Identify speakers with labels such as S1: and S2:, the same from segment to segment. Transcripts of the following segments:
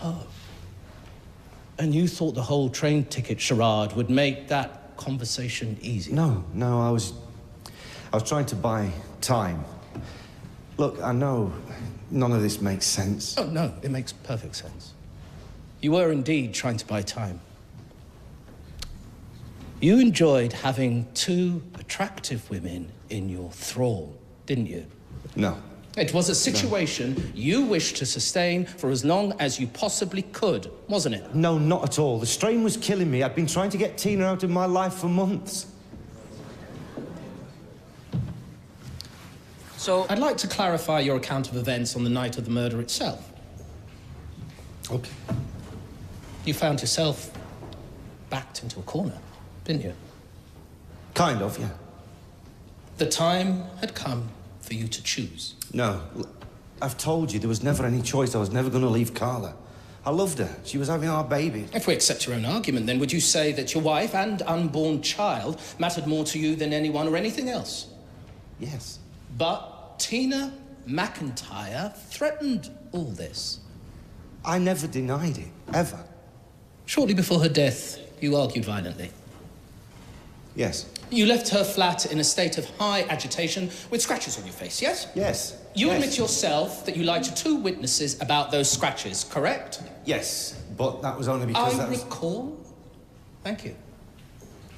S1: Oh. And you thought the whole train ticket charade would make that conversation easy?
S2: No, I was trying to buy time. Look, I know none of this makes sense.
S1: Oh, no, it makes perfect sense. You were indeed trying to buy time. You enjoyed having two attractive women in your thrall, didn't you?
S2: No.
S1: It was a situation you wished to sustain for as long as you possibly could, wasn't it?
S2: No, not at all. The strain was killing me. I'd been trying to get Tina out of my life for months.
S1: So, I'd like to clarify your account of events on the night of the murder itself.
S2: Okay.
S1: You found yourself backed into a corner, didn't you?
S2: Kind of, yeah.
S1: The time had come for you to choose.
S2: No, I've told you there was never any choice. I was never going to leave Carla. I loved her. She was having our baby.
S1: If we accept your own argument, then would you say that your wife and unborn child mattered more to you than anyone or anything else?
S2: Yes.
S1: But Tina McIntyre threatened all this.
S2: I never denied it, ever.
S1: Shortly before her death, you argued violently.
S2: Yes.
S1: You left her flat in a state of high agitation with scratches on your face, yes?
S2: Yes.
S1: You admit yourself that you lied to two witnesses about those scratches, correct?
S2: Yes, but that was only because
S1: I recall. Thank you.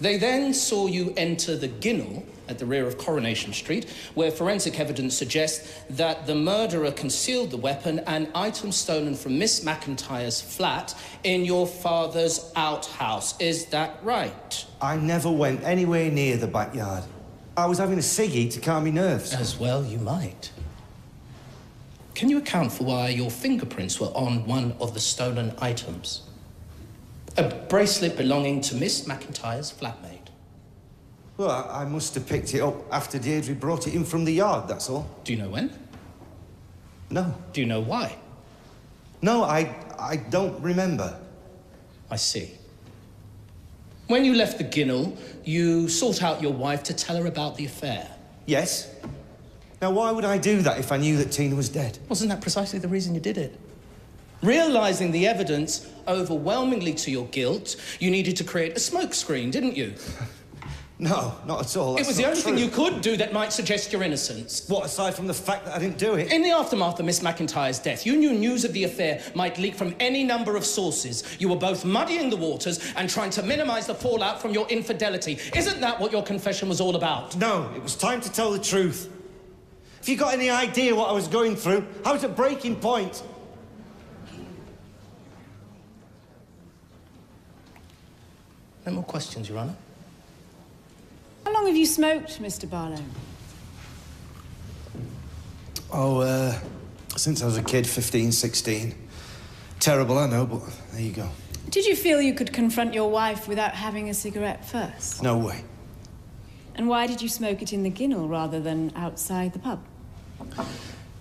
S1: They then saw you enter the Ginnel at the rear of Coronation Street, where forensic evidence suggests that the murderer concealed the weapon and items stolen from Miss McIntyre's flat in your father's outhouse. Is that right?
S2: I never went anywhere near the backyard. I was having a ciggy to calm my nerves.
S1: As well you might. Can you account for why your fingerprints were on one of the stolen items? A bracelet belonging to Miss McIntyre's flatmate.
S2: Well, I must have picked it up after Deirdre brought it in from the yard, that's all.
S1: Do you know when?
S2: No.
S1: Do you know why?
S2: No, I don't remember.
S1: I see. When you left the Ginnel, you sought out your wife to tell her about the affair.
S2: Yes. Now, why would I do that if I knew that Tina was dead?
S1: Wasn't that precisely the reason you did it? Realizing the evidence overwhelmingly to your guilt, you needed to create a smokescreen, didn't you?
S2: No, not at all.
S1: It was the only thing you could do that might suggest your innocence.
S2: What, aside from the fact that I didn't do it?
S1: In the aftermath of Miss McIntyre's death, you knew news of the affair might leak from any number of sources. You were both muddying the waters and trying to minimize the fallout from your infidelity. Isn't that what your confession was all about?
S2: No, it was time to tell the truth. Have you got any idea what I was going through? I was at breaking point.
S1: No more questions, Your Honor.
S3: How long have you smoked, Mr. Barlow?
S2: Oh, since I was a kid, 15, 16. Terrible, I know, but there you go.
S3: Did you feel you could confront your wife without having a cigarette first?
S2: No way.
S3: And why did you smoke it in the Ginnel rather than outside the pub?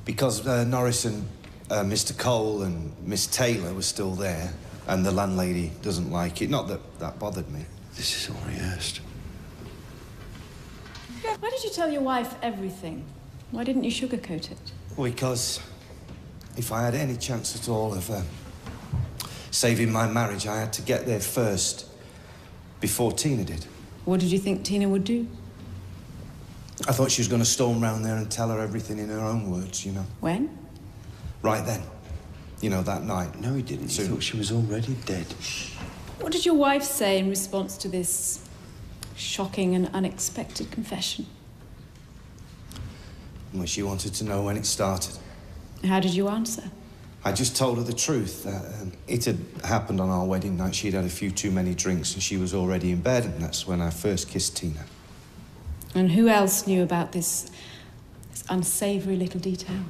S2: Because Norris and Mr. Cole and Miss Taylor were still there, and the landlady doesn't like it. Not that that bothered me.
S4: This is all rehearsed.
S3: Why did you tell your wife everything? Why didn't you sugarcoat it?
S2: Because if I had any chance at all of saving my marriage, I had to get there first, before Tina did.
S3: What did you think Tina would do?
S2: I thought she was going to storm round there and tell her everything in her own words, you know.
S3: When?
S2: Right then. You know, that night.
S4: No, he didn't. He thought she was already dead.
S3: What did your wife say in response to this shocking and unexpected confession?
S2: Well, she wanted to know when it started.
S3: How did you answer?
S2: I just told her the truth. That it had happened on our wedding night. She'd had a few too many drinks and she was already in bed, and that's when I first kissed Tina.
S3: And who else knew about this unsavoury little detail?